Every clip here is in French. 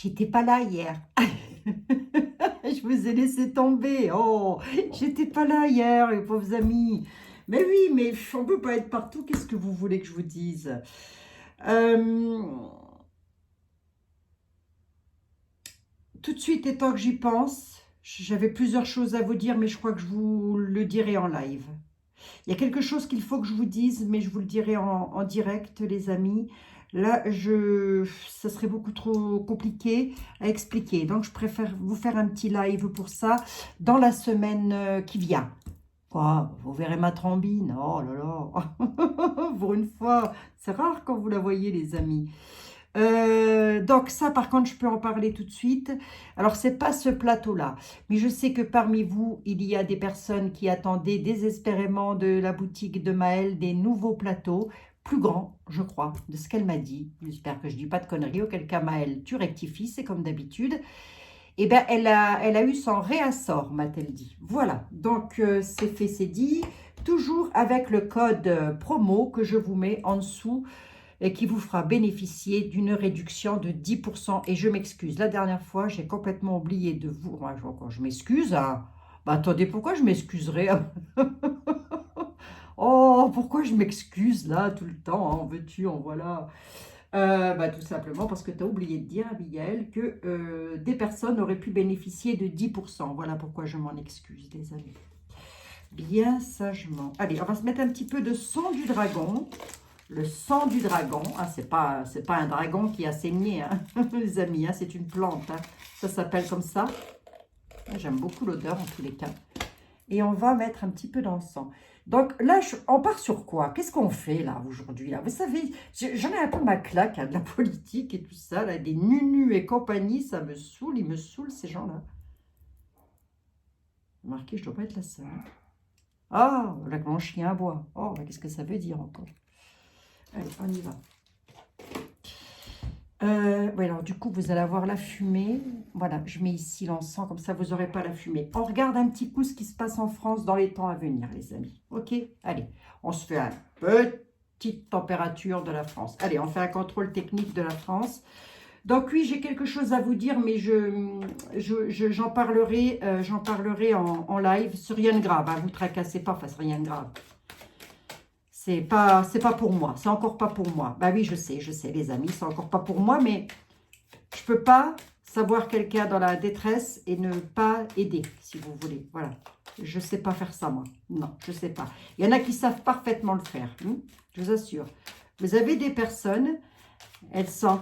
j'étais pas là hier. Je vous ai laissé tomber. Oh, j'étais pas là hier, les pauvres amis. Mais oui, mais on peut pas être partout. Qu'est-ce que vous voulez que je vous dise? Euh, Tout de suite, étant que j'y pense, j'avais plusieurs choses à vous dire, mais je crois que je vous le dirai en live. Il y a quelque chose qu'il faut que je vous dise, mais je vous le dirai en direct, les amis. Là, ça serait beaucoup trop compliqué à expliquer. Donc, je préfère vous faire un petit live pour ça dans la semaine qui vient. Quoi? Vous verrez ma trombine. Oh là là. Pour une fois. C'est rare quand vous la voyez, les amis. Donc ça, par contre, je peux en parler tout de suite. Alors, c'est pas ce plateau-là, mais je sais que parmi vous, il y a des personnes qui attendaient désespérément de la boutique de Maëlle des nouveaux plateaux, plus grands, je crois, de ce qu'elle m'a dit. J'espère que je dis pas de conneries, auquel cas, Maëlle, tu rectifies, c'est comme d'habitude. Eh bien, elle a eu son réassort, m'a-t-elle dit. Voilà, donc c'est fait, c'est dit. Toujours avec le code promo que je vous mets en dessous et qui vous fera bénéficier d'une réduction de 10%. Et je m'excuse, la dernière fois, j'ai complètement oublié de vous... Moi, je m'excuse, hein. Bah, attendez, pourquoi je m'excuserais? Oh, pourquoi je m'excuse là tout le temps? En veux-tu, en voilà. Bah, tout simplement parce que tu as oublié de dire, Abigail, que des personnes auraient pu bénéficier de 10%. Voilà pourquoi je m'en excuse, les amis. Bien sagement. Allez, on va se mettre un petit peu de sang du dragon. Le sang du dragon, hein, c'est pas un dragon qui a saigné, hein, les amis, hein, c'est une plante. Hein. Ça s'appelle comme ça. J'aime beaucoup l'odeur en tous les cas. Et on va mettre un petit peu d'encens. Donc là, on part sur quoi? Qu'est-ce qu'on fait là aujourd'hui là? Vous savez, j'en ai un peu ma claque hein, de la politique et tout ça, là, des nunus et compagnie, ça me saoule, ils me saoulent ces gens-là. Remarquez, je ne dois pas être la seule. Hein. Ah, là, mon chien aboie. Oh, qu'est-ce que ça veut dire encore? Allez, on y va. Oui, alors du coup, vous allez avoir la fumée. Voilà, je mets ici l'encens, comme ça, vous n'aurez pas la fumée. On regarde un petit coup ce qui se passe en France dans les temps à venir, les amis. Ok? Allez, on se fait une petite température de la France. Allez, on fait un contrôle technique de la France. Donc oui, j'ai quelque chose à vous dire, mais j'en parlerai, en live. C'est rien de grave, hein, vous ne tracassez pas, enfin, c'est rien de grave. C'est pas pour moi, c'est encore pas pour moi. Bah oui, je sais, les amis, c'est encore pas pour moi, mais je peux pas savoir quelqu'un dans la détresse et ne pas aider, si vous voulez. Voilà, je sais pas faire ça, moi. Non, je sais pas. Il y en a qui savent parfaitement le faire, je vous assure. Vous avez des personnes, elles sont...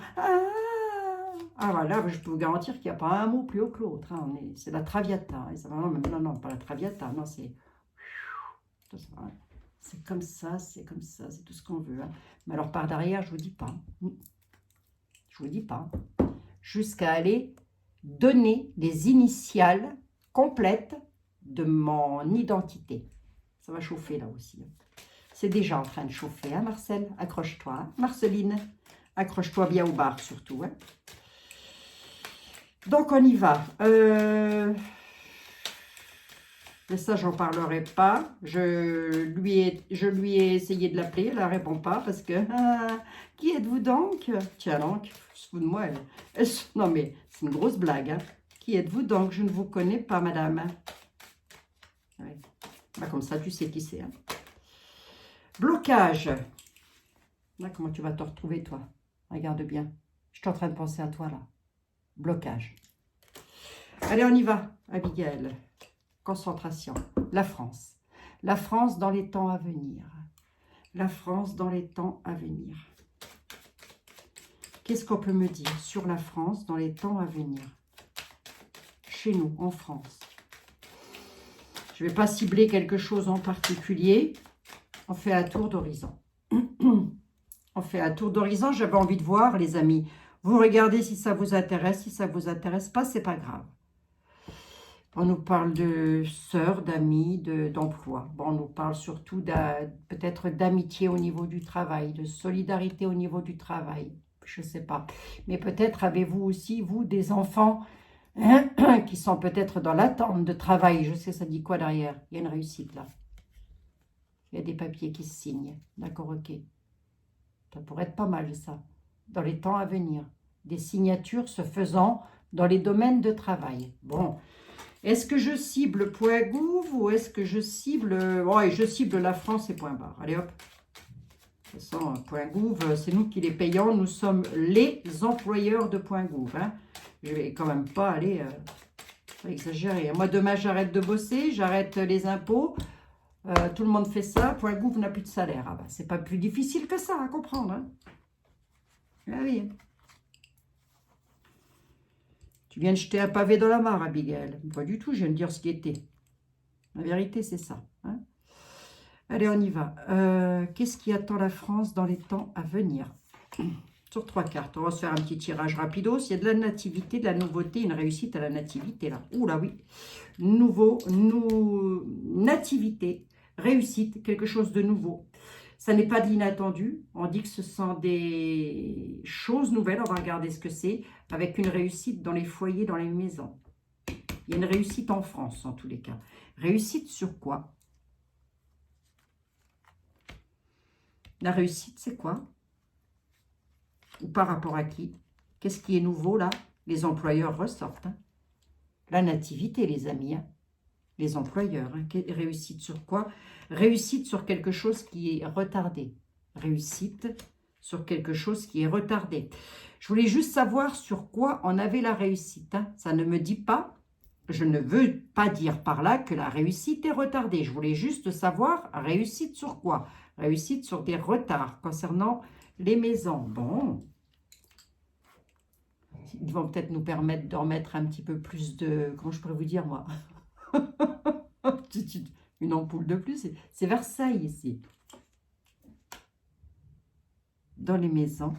Ah voilà, je peux vous garantir qu'il n'y a pas un mot plus haut que l'autre. Hein. C'est la traviata. Hein. Non, non, pas la traviata, non, c'est... C'est comme ça, c'est tout ce qu'on veut. Hein. Mais alors par derrière, je vous dis pas. Je vous dis pas. Jusqu'à aller donner les initiales complètes de mon identité. Ça va chauffer là aussi. C'est déjà en train de chauffer, hein, Marcel? Accroche-toi. Hein. Marceline, accroche-toi bien au bar surtout. Hein. Donc on y va. Mais ça, j'en parlerai pas. Je lui ai essayé de l'appeler, elle ne répond pas parce que... qui êtes-vous donc? Tiens donc, se fout de moi. Non mais, c'est une grosse blague. Hein. Qui êtes-vous donc? Je ne vous connais pas, madame. Ouais. Bah, comme ça, tu sais qui c'est. Hein. Blocage. Là, comment tu vas te retrouver, toi? Regarde bien. Je suis en train de penser à toi, là. Blocage. Allez, on y va, Abigail. Concentration. La France. La France dans les temps à venir. La France dans les temps à venir. Qu'est-ce qu'on peut me dire sur la France dans les temps à venir? Chez nous, en France. Je ne vais pas cibler quelque chose en particulier. On fait un tour d'horizon. On fait un tour d'horizon. J'avais envie de voir, les amis. Vous regardez si ça vous intéresse. Si ça ne vous intéresse pas, c'est pas grave. On nous parle de sœurs, d'amis, d'emploi. Bon, on nous parle surtout peut-être d'amitié au niveau du travail, de solidarité au niveau du travail. Je ne sais pas. Mais peut-être avez-vous aussi, vous, des enfants qui sont peut-être dans l'attente de travail. Je sais, ça dit quoi derrière? Il y a une réussite là. Il y a des papiers qui se signent. D'accord, ok. Ça pourrait être pas mal ça. Dans les temps à venir. des signatures se faisant dans les domaines de travail. Bon, est-ce que je cible point gouv ou est-ce que je cible... Ouais, je cible la France et point barre. Allez hop. De toute façon, point gouv, c'est nous qui les payons. Nous sommes les employeurs de point gouv. Hein. Je vais quand même pas aller exagérer. Moi, demain, j'arrête de bosser, j'arrête les impôts. Tout le monde fait ça. Point gouv n'a plus de salaire. Ah bah, c'est pas plus difficile que ça à comprendre. Hein. Ah oui. Tu viens de jeter un pavé dans la mare, Abigail. Pas du tout, je viens de dire ce qui était. La vérité, c'est ça. Hein. Allez, on y va. Qu'est-ce qui attend la France dans les temps à venir? Sur 3 cartes. On va se faire un petit tirage rapido. S'il y a de la nativité, de la nouveauté, une réussite à la nativité, là. Ouh là, oui. Nativité, réussite, quelque chose de nouveau. Ça n'est pas de l'inattendu. On dit que ce sont des choses nouvelles. On va regarder ce que c'est. Avec une réussite dans les foyers, dans les maisons. Il y a une réussite en France, en tous les cas. Réussite sur quoi? La réussite, c'est quoi? Ou par rapport à qui? Qu'est-ce qui est nouveau, là? Les employeurs ressortent. Hein. La nativité, les amis. Hein. Les employeurs. Hein. Réussite sur quoi? Réussite sur quelque chose qui est retardé. Réussite sur quelque chose qui est retardé. Je voulais juste savoir sur quoi on avait la réussite. Hein. Ça ne me dit pas, je ne veux pas dire par là que la réussite est retardée. Je voulais juste savoir réussite sur quoi? Réussite sur des retards concernant les maisons. Bon. Ils vont peut-être nous permettre de remettre un petit peu plus de... Comment je pourrais vous dire, moi? Une ampoule de plus. C'est Versailles, ici. Dans les maisons,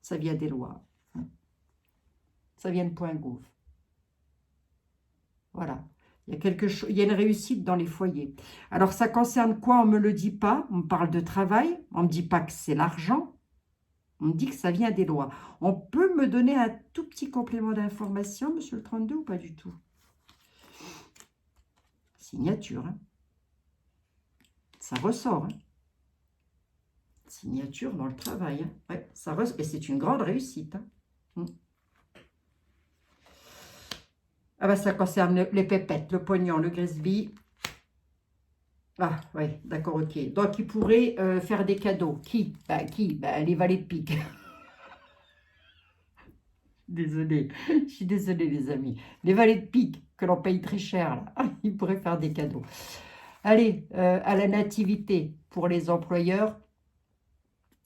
ça vient des lois. Ça vient de point gouv. Voilà. Il y a quelque chose, il y a une réussite dans les foyers. Alors, ça concerne quoi? On ne me le dit pas. On me parle de travail. On ne me dit pas que c'est l'argent. On me dit que ça vient des lois. On peut me donner un tout petit complément d'information, monsieur le 32, ou pas du tout? Signature. Hein. Ça ressort. Hein. Signature dans le travail. Hein. Ouais, ça ressort. Et c'est une grande réussite. Hein. Ah bah ça concerne les pépettes, le pognon, le Grisby. Ah oui, d'accord, ok. Donc il pourrait faire des cadeaux. Qui? Les valets de pique. Désolée, je suis désolée les amis. Les valets de pique que l'on paye très cher, là. Ils pourraient faire des cadeaux. Allez, à la nativité, pour les employeurs,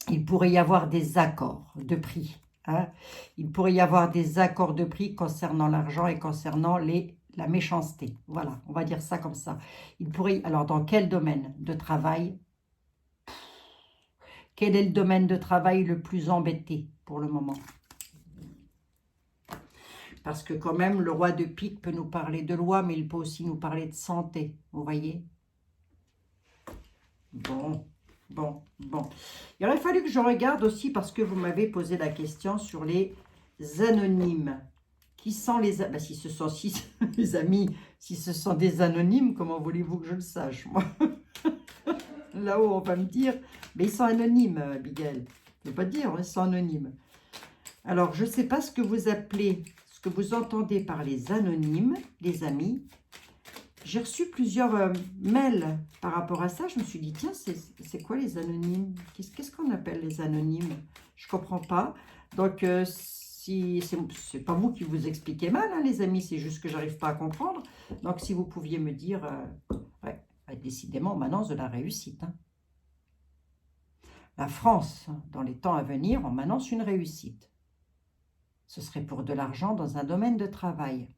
il pourrait y avoir des accords de prix. Hein. Il pourrait y avoir des accords de prix concernant l'argent et concernant la méchanceté. Voilà, on va dire ça comme ça. Il pourrait, alors, dans quel domaine de travail? Quel est le domaine de travail le plus embêté pour le moment? Parce que quand même, le roi de pique peut nous parler de loi, mais il peut aussi nous parler de santé. Vous voyez? Bon. Il aurait fallu que je regarde aussi, parce que vous m'avez posé la question sur les anonymes. Qui sont les... Ben, si ce sont les amis, si ce sont des anonymes, comment voulez-vous que je le sache, moi? Là-haut, on va me dire, mais ils sont anonymes, Abigail. Je ne veux pas dire, ils sont anonymes. Alors, je ne sais pas ce que vous appelez, ce que vous entendez par les anonymes, les amis. J'ai reçu plusieurs mails par rapport à ça. Je me suis dit, tiens, c'est quoi les anonymes? Qu'est-ce qu'on appelle les anonymes? Je ne comprends pas. Donc, si c'est pas vous qui vous expliquez mal, hein, les amis, c'est juste que j'arrive pas à comprendre. Donc, si vous pouviez me dire, ouais, décidément, on m'annonce de la réussite. Hein. La France, dans les temps à venir, on m'annonce une réussite. Ce serait pour de l'argent dans un domaine de travail.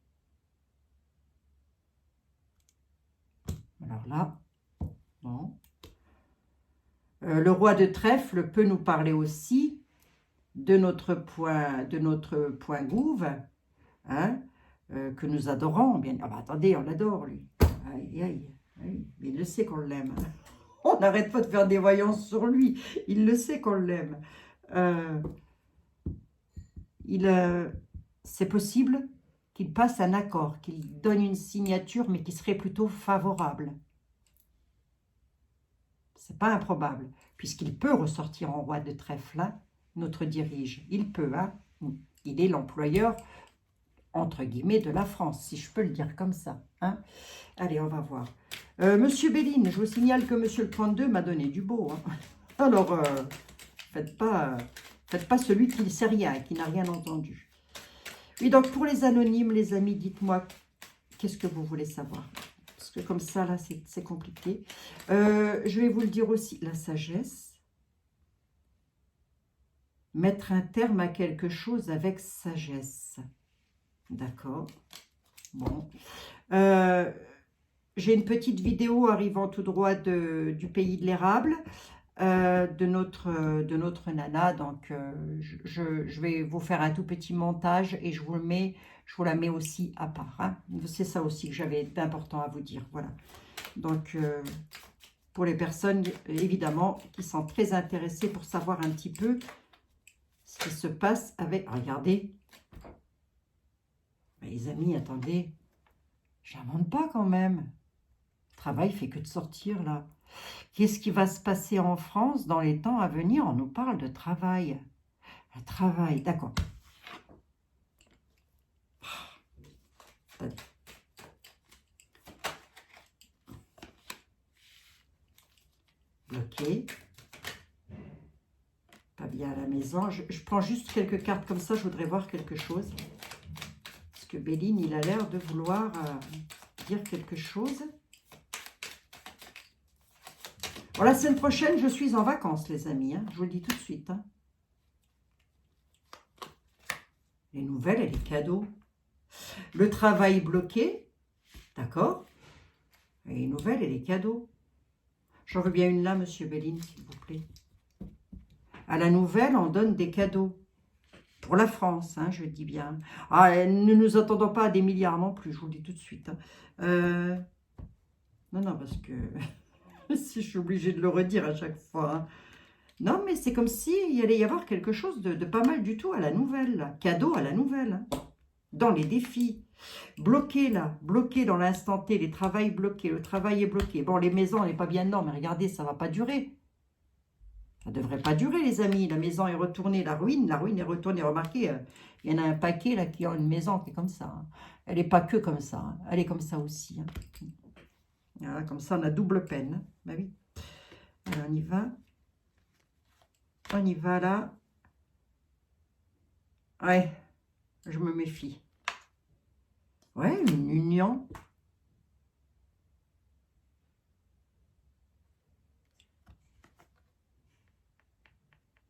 Alors là, bon. Le roi de trèfle peut nous parler aussi de notre point gouv, hein, que nous adorons. Bien. Ah bah attendez, on l'adore, lui. Aïe, aïe, aïe. Il le sait qu'on l'aime. On n'arrête pas de faire des voyances sur lui. Il le sait qu'on l'aime. C'est possible qu'il passe un accord, qu'il donne une signature, mais qui serait plutôt favorable. C'est pas improbable, puisqu'il peut ressortir en roi de trèfle, hein, notre dirige. Il peut, hein. Il est l'employeur, entre guillemets, de la France, si je peux le dire comme ça. Hein. Allez, on va voir. Monsieur Béline, je vous signale que Monsieur le 32 m'a donné du beau. Hein. Alors, faites pas celui qui ne sait rien, qui n'a rien entendu. Oui, donc pour les anonymes, les amis, dites-moi, qu'est-ce que vous voulez savoir? Parce que comme ça, là, c'est compliqué. Je vais vous le dire aussi, la sagesse. Mettre un terme à quelque chose avec sagesse. D'accord. Bon. J'ai une petite vidéo arrivant tout droit du pays de l'érable. De notre nana, donc je vais vous faire un tout petit montage et je vous la mets aussi à part. Hein. C'est ça aussi que j'avais d'important à vous dire. Voilà. Donc pour les personnes évidemment qui sont très intéressées pour savoir un petit peu ce qui se passe avec. Regardez, mais les amis, attendez, j'invente pas quand même. Le travail fait que de sortir là. Qu'est-ce qui va se passer en France dans les temps à venir? On nous parle de travail. Le travail, d'accord. Bloqué. Pas bien à la maison. Je prends juste quelques cartes comme ça, je voudrais voir quelque chose. Parce que Béline, il a l'air de vouloir dire quelque chose. Bon, la semaine prochaine, je suis en vacances, les amis. Hein, je vous le dis tout de suite. Hein. Les nouvelles et les cadeaux. Le travail bloqué. D'accord. Et les nouvelles et les cadeaux. J'en veux bien une là, monsieur Béline, s'il vous plaît. À la nouvelle, on donne des cadeaux. Pour la France, hein, je dis bien. Ah, ne nous attendons pas à des milliards non plus, je vous le dis tout de suite. Hein. Non, parce que... si je suis obligée de le redire à chaque fois. Hein. Non, mais c'est comme s'il allait y avoir quelque chose de pas mal du tout à la nouvelle. Là. Cadeau à la nouvelle. Hein. Dans les défis. Bloqué là. Bloqué dans l'instant T. Les travails bloqués. Le travail est bloqué. Bon, les maisons, on n'est pas bien dedans. Mais regardez, ça ne va pas durer. Ça ne devrait pas durer, les amis. La maison est retournée. La ruine est retournée. Remarquez, il y en a un paquet là qui ont une maison qui est comme ça. Hein. Elle n'est pas que comme ça. Hein. Elle est comme ça aussi. Hein. Voilà, comme ça, on a double peine. Ben oui. Alors, on y va. On y va, là. Ouais, je me méfie. Ouais, une union.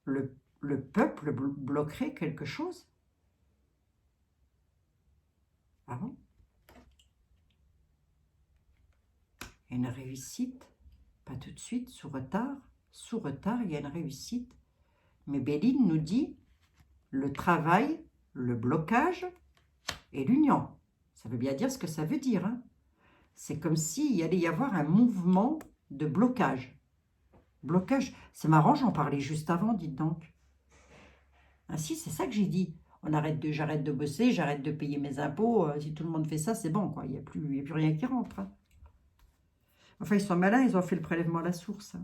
Le peuple bloquerait quelque chose. Ah bon? Une réussite, pas tout de suite, sous retard, il y a une réussite. Mais Béline nous dit le travail, le blocage et l'union. Ça veut bien dire ce que ça veut dire. Hein. C'est comme s'il allait y avoir un mouvement de blocage. Blocage, c'est marrant, j'en parlais juste avant, dites donc. Ah si, c'est ça que j'ai dit. J'arrête de bosser, j'arrête de payer mes impôts. Si tout le monde fait ça, c'est bon, quoi. Il n'y a plus rien qui rentre. Hein. Enfin, ils sont malins, ils ont fait le prélèvement à la source. Hein.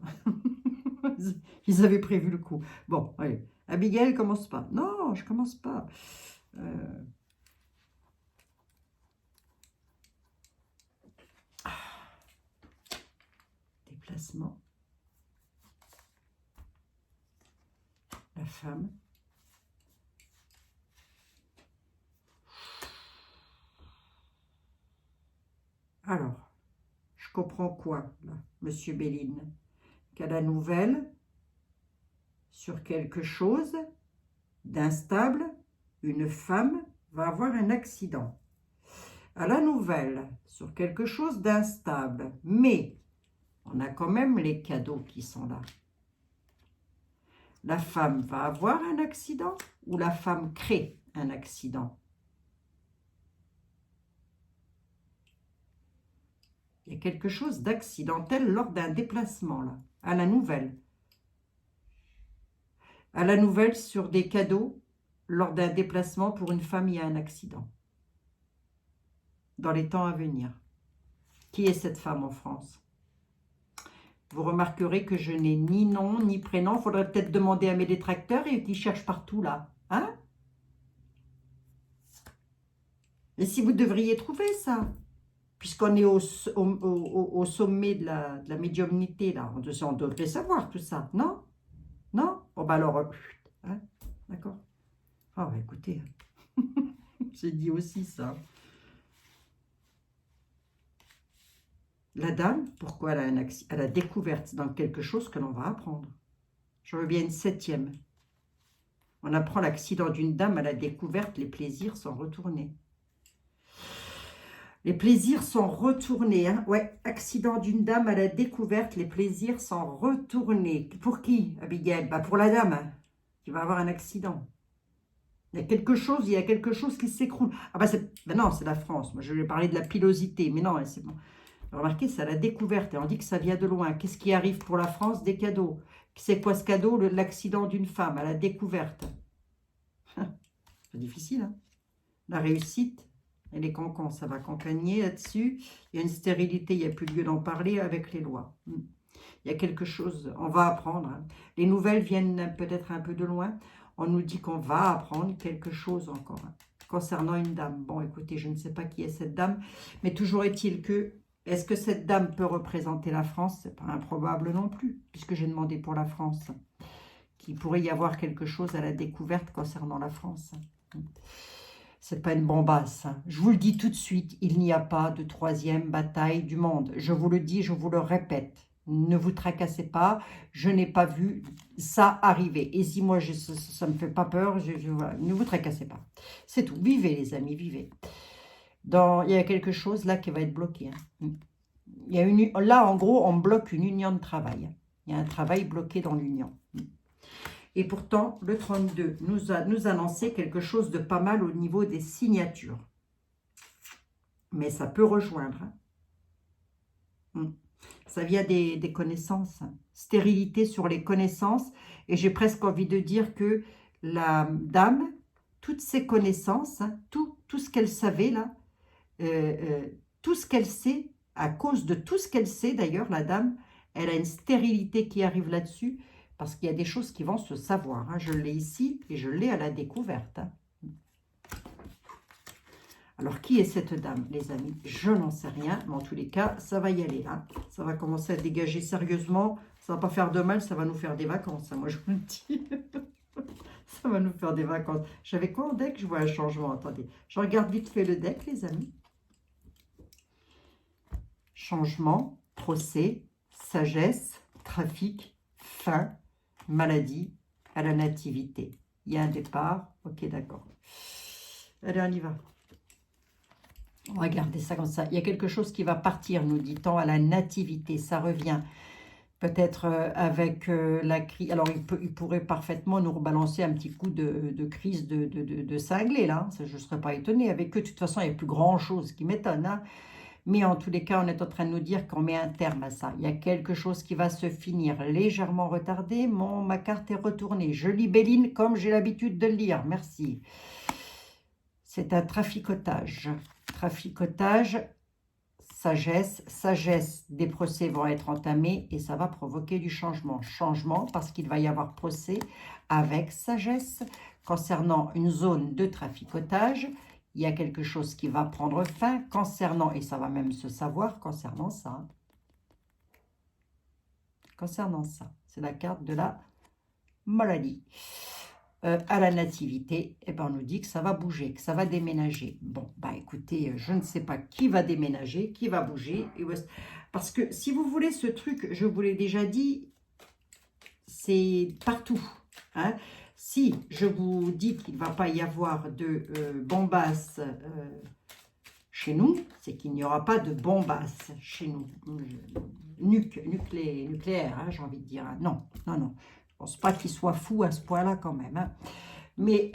Ils avaient prévu le coup. Bon, allez. Abigail, commence pas. Non, je commence pas. Déplacement. La femme. Alors, je comprends quoi, là, monsieur Béline? Qu'à la nouvelle, sur quelque chose d'instable, une femme va avoir un accident. À la nouvelle, sur quelque chose d'instable, mais on a quand même les cadeaux qui sont là. La femme va avoir un accident ou la femme crée un accident? Il y a quelque chose d'accidentel lors d'un déplacement, là, à la nouvelle. À la nouvelle sur des cadeaux, lors d'un déplacement pour une femme, il y a un accident. Dans les temps à venir. Qui est cette femme en France? Vous remarquerez que je n'ai ni nom, ni prénom. Il faudrait peut-être demander à mes détracteurs et qui cherchent partout, là. Hein? Et si vous devriez trouver ça, puisqu'on est au sommet de la médiumnité, là, on devrait savoir tout ça, non? Non? Bon, bah alors, hein, d'accord. Ah, bah écoutez, j'ai dit aussi ça. La dame, pourquoi elle a un accident? Elle a découverte dans quelque chose que l'on va apprendre. Je veux bien une 7e. On apprend l'accident d'une dame à la découverte, les plaisirs sont retournés. Les plaisirs sont retournés. Hein. Ouais, accident d'une dame à la découverte, les plaisirs sont retournés. Pour qui, Abigail? Bah pour la dame hein, qui va avoir un accident. Il y a quelque chose qui s'écroule. Ah bah ben non, c'est la France. Moi, je vais parler de la pilosité, mais non, c'est bon. Remarquez, c'est à la découverte. Et on dit que ça vient de loin. Qu'est-ce qui arrive pour la France? Des cadeaux. C'est quoi ce cadeau? L'accident d'une femme à la découverte. C'est difficile, hein? La réussite. Et les cancans, ça va cancagner là-dessus. Il y a une stérilité, il n'y a plus lieu d'en parler avec les lois. Il y a quelque chose, on va apprendre. Hein. Les nouvelles viennent peut-être un peu de loin. On nous dit qu'on va apprendre quelque chose encore. Hein, concernant une dame. Bon, écoutez, je ne sais pas qui est cette dame. Mais toujours est-il que, est-ce que cette dame peut représenter la France? C'est pas improbable non plus, puisque j'ai demandé pour la France. Qu'il pourrait y avoir quelque chose à la découverte concernant la France. C'est pas une bombasse. Je vous le dis tout de suite, il n'y a pas de 3e bataille du monde. Je vous le dis, je vous le répète. Ne vous tracassez pas, je n'ai pas vu ça arriver. Et si moi, ça ne me fait pas peur, voilà, ne vous tracassez pas. C'est tout. Vivez, les amis, vivez. Il y a quelque chose là qui va être bloqué. Hein. Là, en gros, on bloque une union de travail. Il y a un travail bloqué dans l'union. Et pourtant, le 32 nous annonçait quelque chose de pas mal au niveau des signatures. Mais ça peut rejoindre. Hein. Ça vient des connaissances. Hein. Stérilité sur les connaissances. Et j'ai presque envie de dire que la dame, toutes ses connaissances, hein, tout ce qu'elle savait là, tout ce qu'elle sait, à cause de tout ce qu'elle sait d'ailleurs, la dame, elle a une stérilité qui arrive là-dessus. Parce qu'il y a des choses qui vont se savoir. Hein. Je l'ai ici et je l'ai à la découverte. Hein. Alors, qui est cette dame, les amis? Je n'en sais rien, mais en tous les cas, ça va y aller. Hein. Ça va commencer à dégager sérieusement. Ça ne va pas faire de mal, ça va nous faire des vacances. Hein, moi, je vous le dis. Ça va nous faire des vacances. J'avais quoi en deck? Je vois un changement. Attendez, je regarde vite fait le deck, les amis. Changement, procès, sagesse, trafic, fin, maladie, à la nativité. Il y a un départ. Ok, d'accord. Allez, on y va. On va garder ça comme ça. Il y a quelque chose qui va partir, nous dit-on, à la nativité. Ça revient peut-être avec la crise. Alors, il pourrait parfaitement nous rebalancer un petit coup de crise de cinglé, là. Ça, je ne serais pas étonnée. Avec eux, de toute façon, il n'y a plus grand-chose qui m'étonne, hein. Mais en tous les cas, on est en train de nous dire qu'on met un terme à ça. Il y a quelque chose qui va se finir légèrement retardé. Ma carte est retournée. Je lis Béline comme j'ai l'habitude de le lire. Merci. C'est un traficotage. Traficotage, sagesse. Sagesse, des procès vont être entamés et ça va provoquer du changement. Changement parce qu'il va y avoir procès avec sagesse concernant une zone de traficotage. Il y a quelque chose qui va prendre fin concernant, et ça va même se savoir concernant ça. Concernant ça. C'est la carte de la maladie. À la nativité, eh ben, on nous dit que ça va bouger, que ça va déménager. Bon, bah écoutez, je ne sais pas qui va déménager, qui va bouger. Parce que si vous voulez ce truc, je vous l'ai déjà dit, c'est partout. Hein. Si je vous dis qu'il ne va pas y avoir de bombasse chez nous, c'est qu'il n'y aura pas de bombasse chez nous. Nucléaire, hein, j'ai envie de dire. Non, non, non. Je ne pense pas qu'il soit fou à ce point-là quand même. Hein. Mais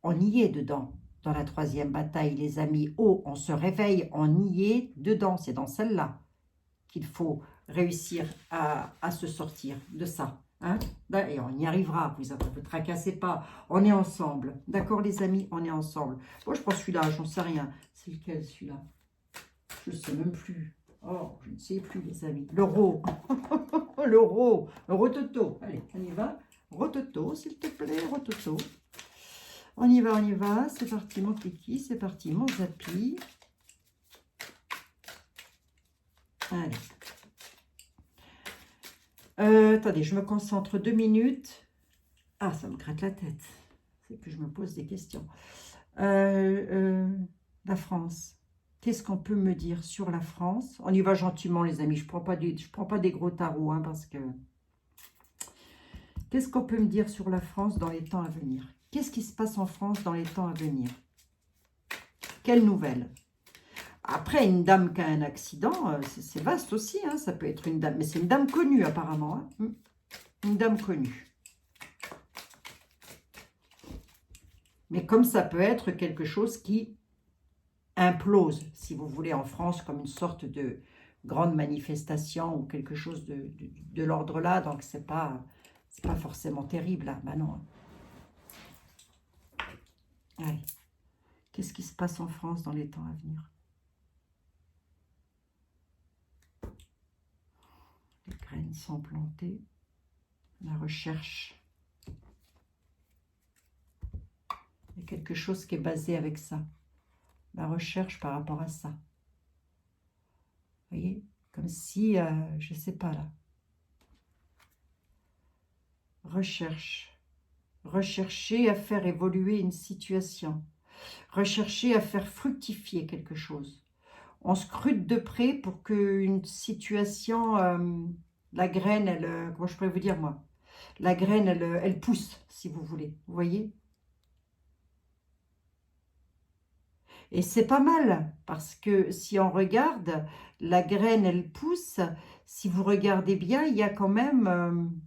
on y est dedans, dans la 3e bataille, les amis. Oh, on se réveille, on y est dedans. C'est dans celle-là qu'il faut réussir à se sortir de ça. Hein? Et on y arrivera, vous ne vous tracassez pas, on est ensemble, d'accord les amis, on est ensemble. Moi je pense celui-là, j'en sais rien, c'est lequel celui-là? Je ne sais même plus, oh je ne sais plus les amis, l'euro, l'euro, rototo, allez on y va, rototo s'il te plaît, rototo. on y va. C'est parti, mon kiki, c'est parti, mon zapi. Allez. Attendez, je me concentre 2 minutes. Ah, ça me gratte la tête. C'est que je me pose des questions. La France. Qu'est-ce qu'on peut me dire sur la France? On y va gentiment, les amis. Je prends pas des gros tarots, hein, parce que... Qu'est-ce qu'on peut me dire sur la France dans les temps à venir? Qu'est-ce qui se passe en France dans les temps à venir? Quelles nouvelles? Après, une dame qui a un accident, c'est vaste aussi, hein, ça peut être une dame. Mais c'est une dame connue, apparemment. Hein. Une dame connue. Mais comme ça peut être quelque chose qui implose, si vous voulez, en France, comme une sorte de grande manifestation ou quelque chose de l'ordre là. Donc, c'est pas forcément terrible, là. Ben non. Allez. Qu'est-ce qui se passe en France dans les temps à venir? Les graines sont plantées. La recherche. Il y a quelque chose qui est basé avec ça. La recherche par rapport à ça. Vous voyez? Comme si, je ne sais pas là. Recherche. Rechercher à faire évoluer une situation. Rechercher à faire fructifier quelque chose. On scrute de près pour qu'une situation, la graine, elle, comment je pourrais vous dire moi? La graine, elle pousse, si vous voulez. Vous voyez? Et c'est pas mal, parce que si on regarde, la graine, elle pousse. Si vous regardez bien, il y a quand même...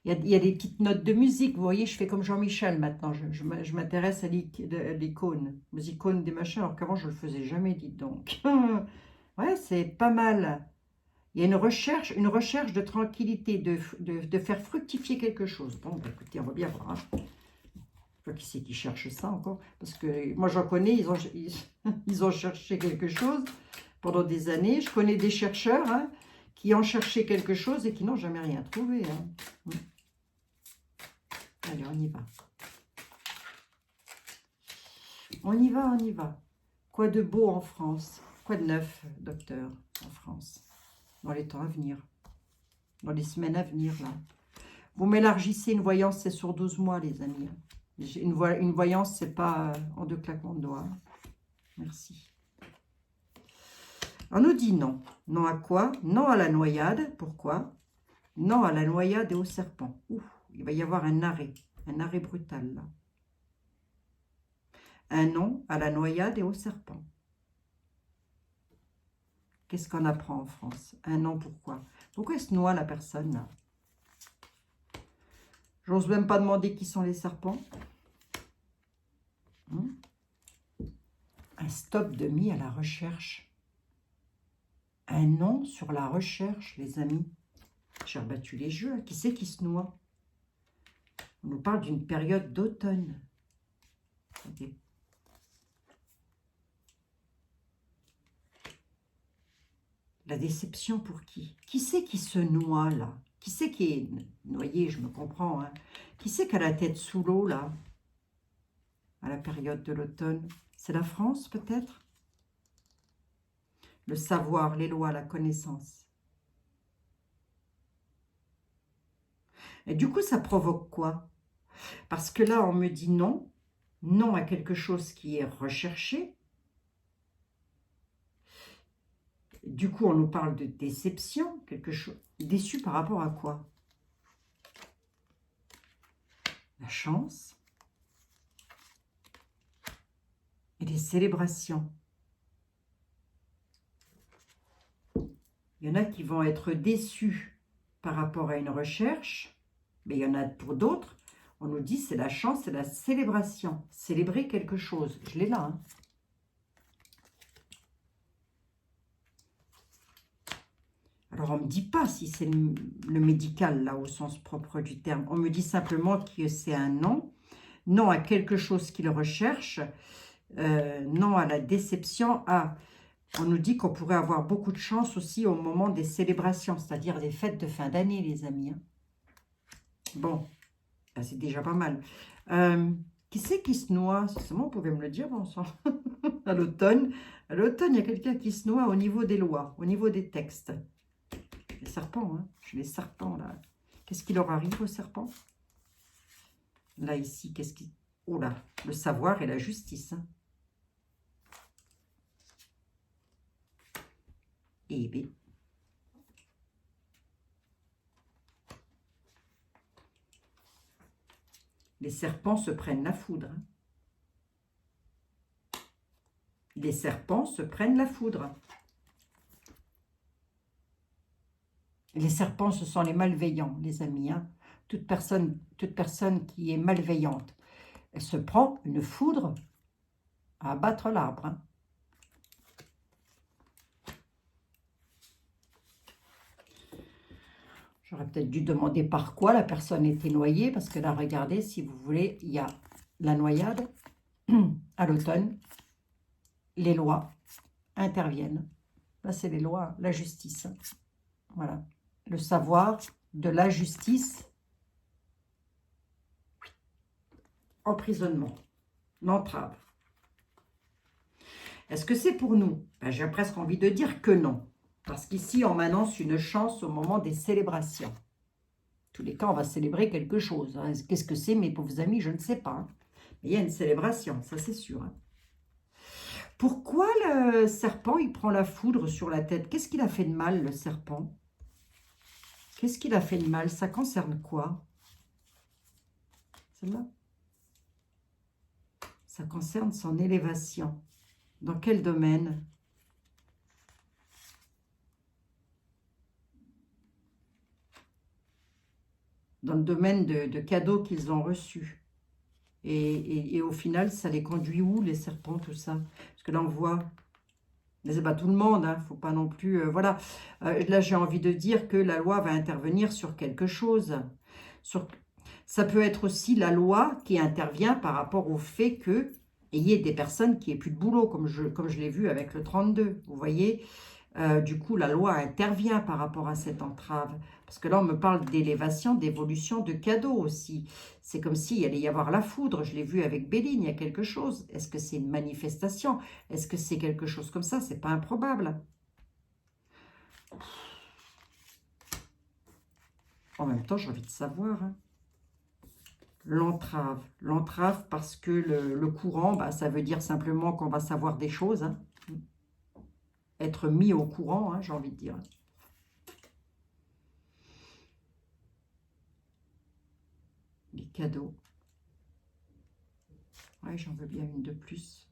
il y a des petites notes de musique. Vous voyez, je fais comme Jean-Michel maintenant. Je m'intéresse à l'icône, aux icônes des machins, alors qu'avant, je ne le faisais jamais, dites donc. Ouais, c'est pas mal. Il y a une recherche de tranquillité, de faire fructifier quelque chose. Bon, bah, écoutez, on va bien voir. Hein. Qui c'est qui cherche ça encore? Parce que moi, j'en connais, ils ont cherché quelque chose pendant des années. Je connais des chercheurs qui ont cherché quelque chose et qui n'ont jamais rien trouvé. Hein. Allez, on y va. On y va, on y va. Quoi de beau en France? Quoi de neuf, docteur, en France? Dans les temps à venir. Dans les semaines à venir, là. Vous m'élargissez une voyance, c'est sur 12 mois, les amis. Une voyance, c'est pas en 2 claquements de doigts. Merci. On nous dit non. Non à quoi? Non à la noyade. Pourquoi? Non à la noyade et au serpent. Ouf, il va y avoir un arrêt brutal, là. Un non à la noyade et au serpent. Qu'est-ce qu'on apprend en France? Un non, pourquoi? Pourquoi se noie la personne, là? J'ose même pas demander qui sont les serpents. Un stop de mis à la recherche. Un non sur la recherche, les amis. J'ai rebattu les jeux. Qui c'est qui se noie? On nous parle d'une période d'automne. Okay. La déception pour qui? Qui c'est qui se noie, là? Qui c'est qui est noyé, je me comprends. Hein? Qui c'est qui a la tête sous l'eau, là? À la période de l'automne. C'est la France, peut-être? Le savoir, les lois, la connaissance. Et du coup, ça provoque quoi? Parce que là, on me dit non. Non à quelque chose qui est recherché. Du coup, on nous parle de déception, quelque chose. Déçu par rapport à quoi? La chance. Et les célébrations. Il y en a qui vont être déçus par rapport à une recherche, mais il y en a pour d'autres, on nous dit c'est la chance, c'est la célébration. Célébrer quelque chose. Je l'ai là. Hein. Alors, on ne me dit pas si c'est le médical, là, au sens propre du terme. On me dit simplement que c'est un non. Non à quelque chose qu'il recherche. Non à la déception. On nous dit qu'on pourrait avoir beaucoup de chance aussi au moment des célébrations, c'est-à-dire des fêtes de fin d'année, les amis. Hein. Bon, c'est déjà pas mal. Qui c'est qui se noie? Si seulement vous pouvez me le dire, bon sang. À l'automne, il y a quelqu'un qui se noie au niveau des lois, au niveau des textes. Les serpents, hein. J'ai les serpents, là. Qu'est-ce qui leur arrive aux serpents? Là, ici, qu'est-ce qui... Oh là, le savoir et la justice. Hein. Eh bien. Les serpents se prennent la foudre. Hein. Les serpents se prennent la foudre. Les serpents, ce sont les malveillants, les amis. Hein. Toute personne qui est malveillante, elle se prend une foudre à abattre l'arbre. Hein. J'aurais peut-être dû demander par quoi la personne était noyée, parce que là, regardez, si vous voulez, il y a la noyade à l'automne. Les lois interviennent. Là, c'est les lois, la justice. Voilà. Le savoir de la justice. Emprisonnement. L'entrave. Est-ce que c'est pour nous? Ben, j'ai presque envie de dire que non. Parce qu'ici, on m'annonce une chance au moment des célébrations. En tous les cas, on va célébrer quelque chose. Hein. Qu'est-ce que c'est, mes pauvres amis? Je ne sais pas. Hein. Mais il y a une célébration, ça c'est sûr. Hein. Pourquoi le serpent, il prend la foudre sur la tête? Qu'est-ce qu'il a fait de mal, le serpent? Qu'est-ce qu'il a fait de mal? Ça concerne quoi? Celle-là? Ça concerne son élévation. Dans quel domaine? Dans le domaine de cadeaux qu'ils ont reçus. Et au final, ça les conduit où, les serpents, tout ça? Parce que là, on voit... Mais c'est pas tout le monde, hein, faut pas non plus... voilà. Là, j'ai envie de dire que la loi va intervenir sur quelque chose. Ça peut être aussi la loi qui intervient par rapport au fait que il y ait des personnes qui aient plus de boulot, comme je l'ai vu avec le 32. Vous voyez, du coup, la loi intervient par rapport à cette entrave. Parce que là, on me parle d'élévation, d'évolution, de cadeaux aussi. C'est comme s'il allait y avoir la foudre. Je l'ai vu avec Béline, il y a quelque chose. Est-ce que c'est une manifestation? Est-ce que c'est quelque chose comme ça? C'est pas improbable. En même temps, j'ai envie de savoir. Hein. L'entrave. L'entrave parce que le courant, bah, ça veut dire simplement qu'on va savoir des choses. Hein. Être mis au courant, hein, j'ai envie de dire. Les cadeaux. Ouais, j'en veux bien une de plus.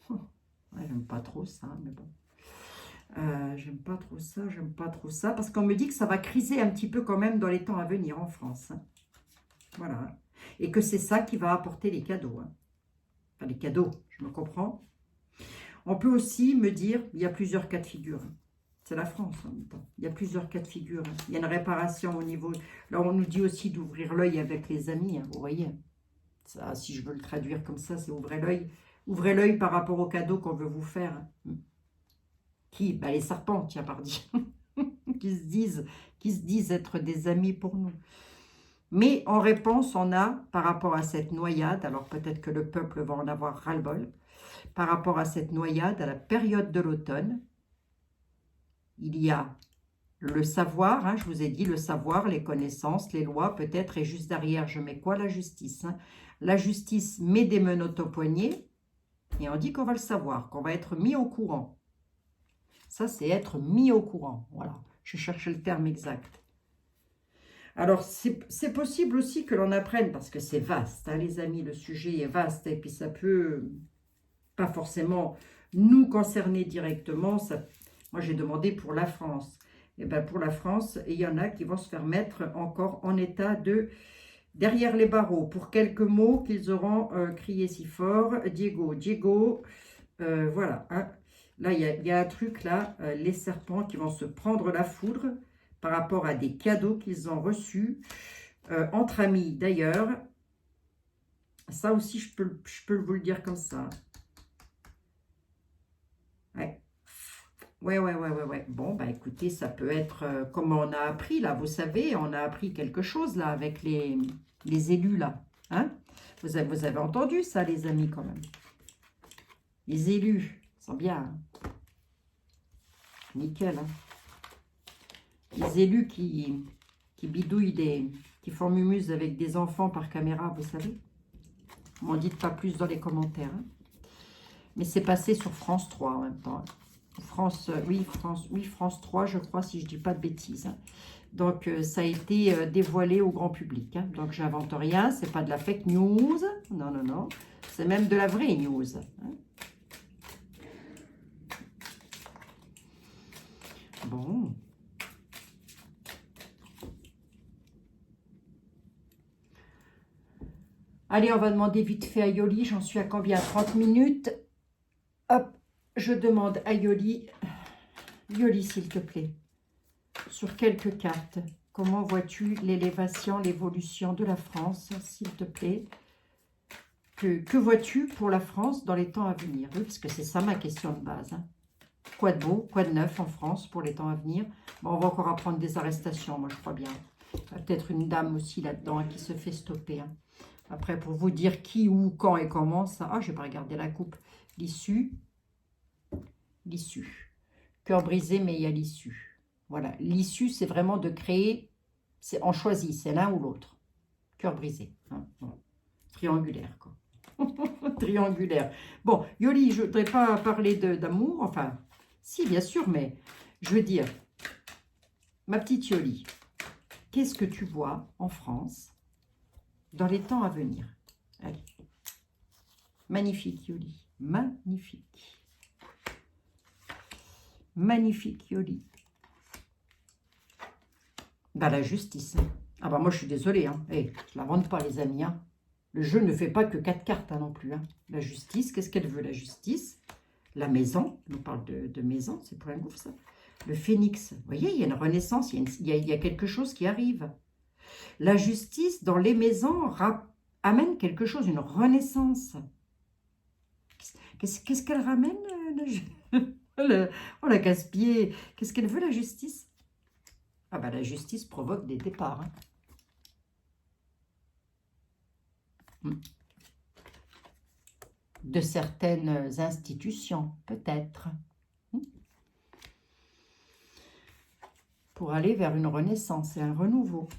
Ouais, j'aime pas trop ça, mais bon. J'aime pas trop ça, j'aime pas trop ça. Parce qu'on me dit que ça va criser un petit peu quand même dans les temps à venir en France. Hein. Voilà. Et que c'est ça qui va apporter les cadeaux. Hein. Enfin, les cadeaux, je me comprends. On peut aussi me dire, il y a plusieurs cas de figure. C'est la France en même temps. Il y a plusieurs cas de figure. Il y a une réparation au niveau... Là, on nous dit aussi d'ouvrir l'œil avec les amis, hein, vous voyez. Ça, si je veux le traduire comme ça, c'est ouvrez l'œil. Ouvrez l'œil par rapport aux cadeaux qu'on veut vous faire. Qui? Ben, les serpents, tiens, pardi. qui se disent être des amis pour nous. Mais en réponse, on a, par rapport à cette noyade, alors peut-être que le peuple va en avoir ras-le-bol, par rapport à cette noyade, à la période de l'automne, il y a le savoir, hein, je vous ai dit, le savoir, les connaissances, les lois, peut-être, et juste derrière, je mets quoi? La justice. Hein. La justice met des menottes au poignet, et on dit qu'on va le savoir, qu'on va être mis au courant. Ça, c'est être mis au courant. Voilà, je cherchais le terme exact. Alors, c'est possible aussi que l'on apprenne, parce que c'est vaste, hein, les amis, le sujet est vaste, et puis ça peut pas forcément nous concerner directement. Ça, moi, j'ai demandé pour la France. Et bien, pour la France, il y en a qui vont se faire mettre encore en état de derrière les barreaux, pour quelques mots qu'ils auront crié si fort. Diego, Diego, voilà, hein. Là, il y a un truc, là, les serpents qui vont se prendre la foudre par rapport à des cadeaux qu'ils ont reçus, entre amis d'ailleurs. Ça aussi, je peux vous le dire comme ça. Ouais. Ouais. Bon, bah écoutez, ça peut être comme on a appris là, vous savez, on a appris quelque chose là avec les élus là. Hein? Vous avez entendu ça, les amis, quand même. Les élus, ils sont bien. Hein? Nickel. Hein? Les élus qui bidouillent qui font mumuse avec des enfants par caméra, vous savez. M'en dites pas plus dans les commentaires. Hein? Mais c'est passé sur France 3 en même temps. France 3, je crois, si je dis pas de bêtises. Hein. Donc, ça a été dévoilé au grand public. Hein. Donc, j'invente rien. C'est pas de la fake news. Non. C'est même de la vraie news. Hein. Bon. Allez, on va demander vite fait à Yoli. J'en suis à combien? 30 minutes. Hop, je demande à Yoli. Yoli, s'il te plaît. Sur quelques cartes. Comment vois-tu l'élévation, l'évolution de la France, s'il te plaît? Que vois-tu pour la France dans les temps à venir? Oui, parce que c'est ça ma question de base. Hein. Quoi de beau, quoi de neuf en France pour les temps à venir? Bon, on va encore apprendre des arrestations, moi je crois bien. Il y a peut-être une dame aussi là-dedans qui se fait stopper. Hein. Après, pour vous dire qui, où, quand et comment, ça... Ah, je n'ai pas regardé la coupe. L'issue. Cœur brisé, mais il y a l'issue. Voilà, l'issue, c'est vraiment de créer... On choisit, c'est l'un ou l'autre. Cœur brisé. Hein. Bon. Triangulaire, quoi. Triangulaire. Bon, Yoli, je ne voudrais pas parler d'amour. Enfin, si, bien sûr, mais je veux dire, ma petite Yoli, qu'est-ce que tu vois en France dans les temps à venir? Allez. Magnifique, Yoli. Magnifique. Magnifique, Yoli. Bah, la justice. Hein. Ah bah moi, je suis désolée. Hein. Hey, je ne l'invente pas, les amis. Hein. Le jeu ne fait pas que 4 cartes hein, non plus. Hein. La justice, qu'est-ce qu'elle veut, la justice? La maison, on parle de maison, c'est pour un gouffre, ça. Le phénix, vous voyez, il y a une renaissance, il y a quelque chose qui arrive. La justice, dans les maisons, amène quelque chose, une renaissance. Qu'est-ce qu'elle ramène oh, la casse-pied. Qu'est-ce qu'elle veut, la justice? Ah bah la justice provoque des départs. Hein. De certaines institutions, peut-être. Pour aller vers une renaissance et un renouveau.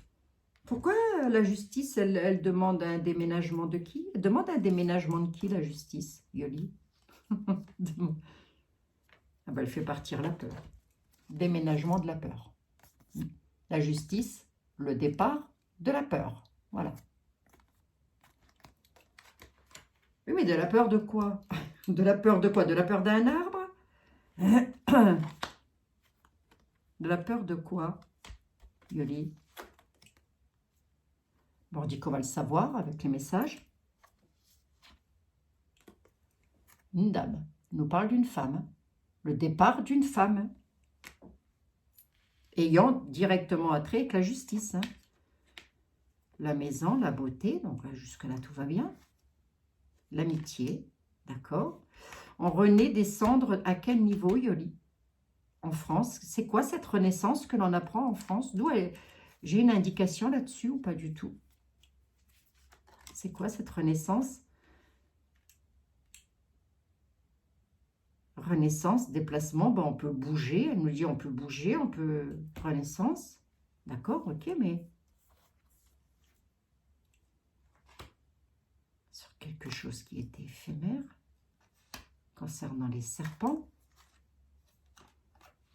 Pourquoi la justice, elle demande un déménagement de qui? Elle demande un déménagement de qui, la justice, Yoli? Ah ben, elle fait partir la peur. Déménagement de la peur. La justice, le départ de la peur. Voilà. Oui, mais de la peur de quoi? De la peur de quoi? De la peur d'un arbre? De la peur de quoi, Yoli? Bon, on dit qu'on va le savoir avec les messages. Une dame nous parle d'une femme. Le départ d'une femme. Ayant directement attrait avec la justice. Hein. La maison, la beauté, donc jusque-là tout va bien. L'amitié, d'accord. On renaît des cendres à quel niveau, Yoli? En France, c'est quoi cette renaissance que l'on apprend en France? D'où j'ai une indication là-dessus ou pas du tout? C'est quoi cette renaissance? Renaissance, déplacement, ben on peut bouger. Elle nous dit on peut bouger, on peut... Renaissance, d'accord, ok, mais... Sur quelque chose qui était éphémère, concernant les serpents,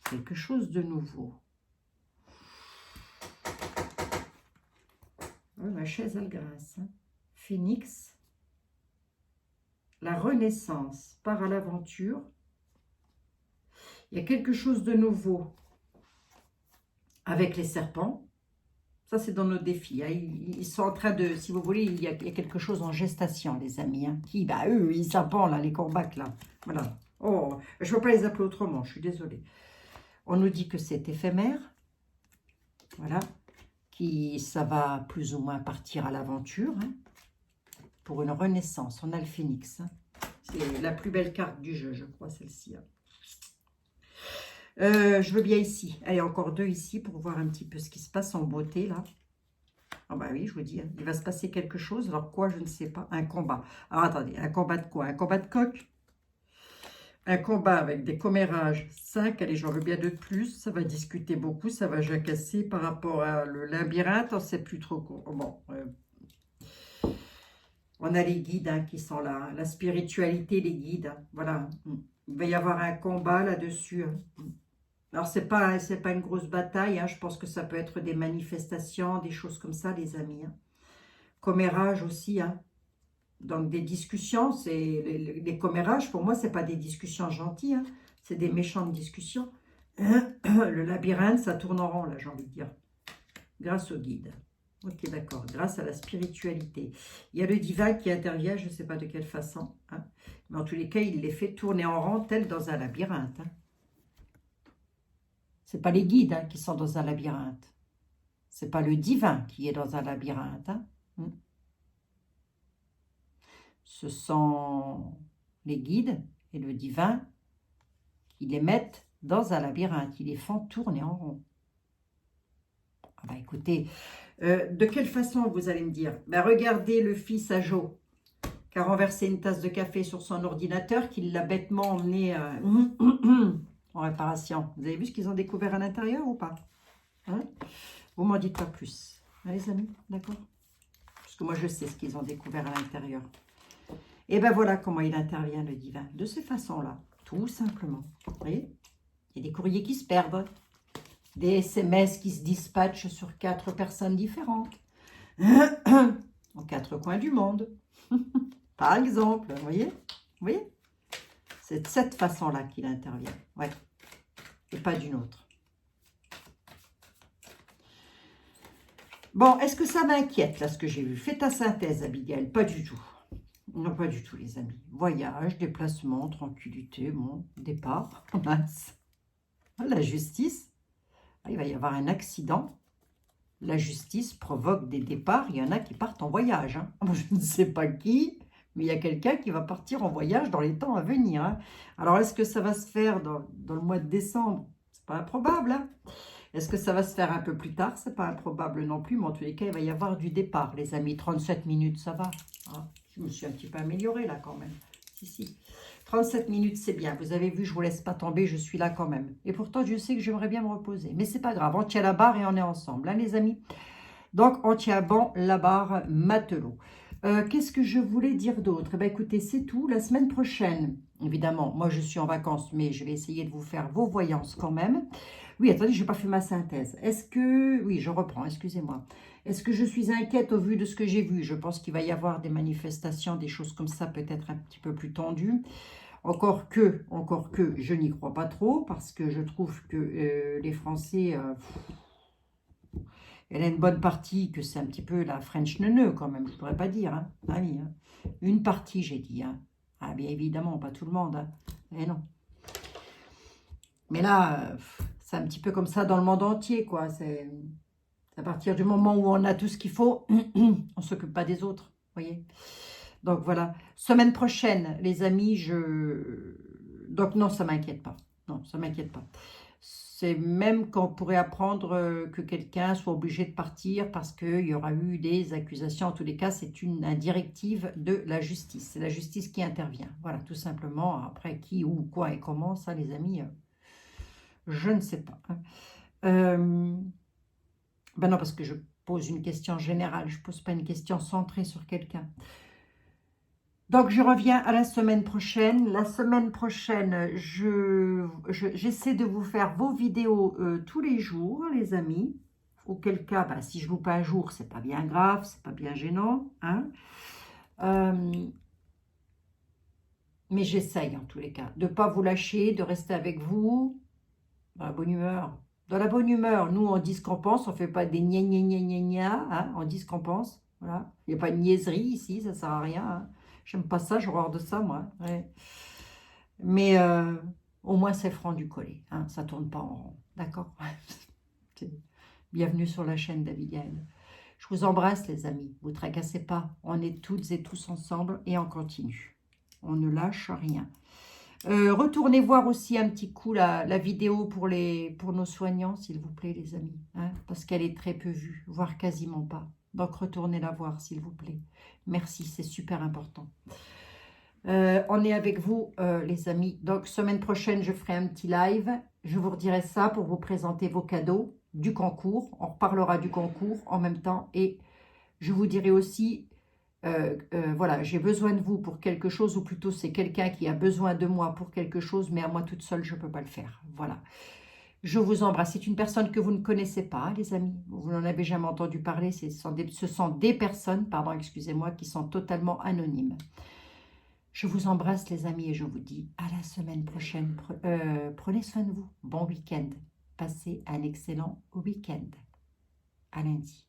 quelque chose de nouveau. Oh, ma chaise, elle grince. Hein. Phénix, la renaissance, part à l'aventure. Il y a quelque chose de nouveau avec les serpents. Ça, c'est dans nos défis. Hein. Ils sont en train de, si vous voulez, il y a quelque chose en gestation, les amis. Hein. Qui, bah, eux, les serpents, là, les corbacs, là. Voilà. Oh, je ne peux pas les appeler autrement, je suis désolée. On nous dit que c'est éphémère. Voilà. Ça va plus ou moins partir à l'aventure. Hein, pour une renaissance. On a le phénix. Hein. C'est la plus belle carte du jeu, je crois, celle-ci. Hein. Je veux bien ici. Allez, encore 2 ici pour voir un petit peu ce qui se passe en beauté, là. Ah bah oui, je vous dis, hein, il va se passer quelque chose. Alors quoi, je ne sais pas. Un combat. Alors attendez, un combat de quoi? Un combat de coq? Un combat avec des commérages 5. Allez, j'en veux bien 2 de plus. Ça va discuter beaucoup, ça va jacasser par rapport à le labyrinthe. On ne sait plus trop quoi. Bon, on a les guides hein, qui sont là. La spiritualité, les guides. Hein, voilà. Il va y avoir un combat là-dessus. Hein. Alors, c'est pas une grosse bataille. Hein. Je pense que ça peut être des manifestations, des choses comme ça, les amis. Hein. Commérage aussi. Hein. Donc, des discussions. Les commérages, pour moi, c'est pas des discussions gentilles. Hein. C'est des méchantes discussions. Le labyrinthe, ça tourne en rond, là, j'ai envie de dire. Grâce au guide. Ok, d'accord. Grâce à la spiritualité. Il y a le divin qui intervient, je ne sais pas de quelle façon. Hein. Mais en tous les cas, il les fait tourner en rond, tel dans un labyrinthe. Hein. Ce n'est pas les guides hein, qui sont dans un labyrinthe. Ce n'est pas le divin qui est dans un labyrinthe. Hein. Ce sont les guides et le divin qui les mettent dans un labyrinthe. Ils les font tourner en rond. Ah bah écoutez, de quelle façon vous allez me dire? Ben regardez le fils à Joe qui a renversé une tasse de café sur son ordinateur, qui l'a bêtement emmené en réparation. Vous avez vu ce qu'ils ont découvert à l'intérieur ou pas hein? Vous m'en dites pas plus. Hein, les amis, d'accord? Parce que moi je sais ce qu'ils ont découvert à l'intérieur. Et ben voilà comment il intervient le divin. De ces façons-là, tout simplement. Vous voyez? Il y a des courriers qui se perdent. Des SMS qui se dispatchent sur 4 personnes différentes. En 4 coins du monde. Par exemple, vous voyez? Vous voyez? C'est de cette façon-là qu'il intervient. Ouais. Et pas d'une autre. Bon, est-ce que ça m'inquiète, là, ce que j'ai vu? Fais ta synthèse, Abigail. Pas du tout. Non, pas du tout, les amis. Voyage, déplacement, tranquillité, bon, départ. Mince. La justice. Il va y avoir un accident. La justice provoque des départs. Il y en a qui partent en voyage. Hein. Je ne sais pas qui, mais il y a quelqu'un qui va partir en voyage dans les temps à venir. Hein. Alors, est-ce que ça va se faire dans le mois de décembre? C'est pas improbable. Hein. Est-ce que ça va se faire un peu plus tard? C'est pas improbable non plus, mais en tous les cas, il va y avoir du départ, les amis. 37 minutes, ça va. Hein. Je me suis un petit peu améliorée là quand même. Si. 37 minutes, c'est bien. Vous avez vu, je ne vous laisse pas tomber, je suis là quand même. Et pourtant, je sais que j'aimerais bien me reposer. Mais c'est pas grave, on tient la barre et on est ensemble, hein, les amis. Donc, on tient bon la barre matelot. Qu'est-ce que je voulais dire d'autre? Eh bien, écoutez, c'est tout. La semaine prochaine, évidemment, moi, je suis en vacances, mais je vais essayer de vous faire vos voyances quand même. Oui, attendez, je n'ai pas fait ma synthèse. Est-ce que... Oui, je reprends, excusez-moi. Est-ce que je suis inquiète au vu de ce que j'ai vu? Je pense qu'il va y avoir des manifestations, des choses comme ça, peut-être un petit peu plus tendues. Encore que, je n'y crois pas trop, parce que je trouve que les Français... il y en a une bonne partie que c'est un petit peu la French neuneu quand même, je ne voudrais pas dire. Hein. Ah oui, hein. Une partie, j'ai dit. Hein. Ah bien évidemment, pas tout le monde. Hein. Eh non. Mais là, c'est un petit peu comme ça dans le monde entier, quoi. C'est à partir du moment où on a tout ce qu'il faut, on ne s'occupe pas des autres, voyez. Donc voilà. Semaine prochaine, les amis, donc non, ça ne m'inquiète pas. Non, ça ne m'inquiète pas. C'est même qu'on pourrait apprendre que quelqu'un soit obligé de partir parce qu'il y aura eu des accusations. En tous les cas, c'est une directive de la justice. C'est la justice qui intervient. Voilà, tout simplement. Après, qui, où, quoi et comment, ça, les amis, je ne sais pas. Ben non, parce que je pose une question générale. Je ne pose pas une question centrée sur quelqu'un. Donc, je reviens à la semaine prochaine. La semaine prochaine, j'essaie de vous faire vos vidéos tous les jours, les amis. Auquel cas, bah, si je loupe un jour, c'est pas bien grave, c'est pas bien gênant. Hein. Mais j'essaye, en tous les cas, de ne pas vous lâcher, de rester avec vous dans la bonne humeur. Dans la bonne humeur, nous, on dit ce qu'on pense, on ne fait pas des gna gna gna gna gna, hein, on dit ce qu'on pense. Voilà. Il n'y a pas de niaiserie ici, ça ne sert à rien. Hein. J'aime pas ça, j'ai horreur de ça, moi. Ouais. Mais au moins, c'est franc du collet. Hein, ça ne tourne pas en rond. D'accord. Bienvenue sur la chaîne d'Abigail. Je vous embrasse, les amis. Vous ne tracassez pas. On est toutes et tous ensemble et on continue. On ne lâche rien. Retournez voir aussi un petit coup la vidéo pour nos soignants, s'il vous plaît, les amis. Hein, parce qu'elle est très peu vue, voire quasiment pas. Donc, retournez la voir, s'il vous plaît. Merci, c'est super important. On est avec vous, les amis. Donc, semaine prochaine, je ferai un petit live. Je vous redirai ça pour vous présenter vos cadeaux du concours. On reparlera du concours en même temps. Et je vous dirai aussi, voilà, j'ai besoin de vous pour quelque chose, ou plutôt c'est quelqu'un qui a besoin de moi pour quelque chose, mais à moi toute seule, je ne peux pas le faire. Voilà. Je vous embrasse. C'est une personne que vous ne connaissez pas, les amis. Vous n'en avez jamais entendu parler. Ce sont des personnes, pardon, excusez-moi, qui sont totalement anonymes. Je vous embrasse, les amis, et je vous dis à la semaine prochaine. Prenez soin de vous. Bon week-end. Passez un excellent week-end. À lundi.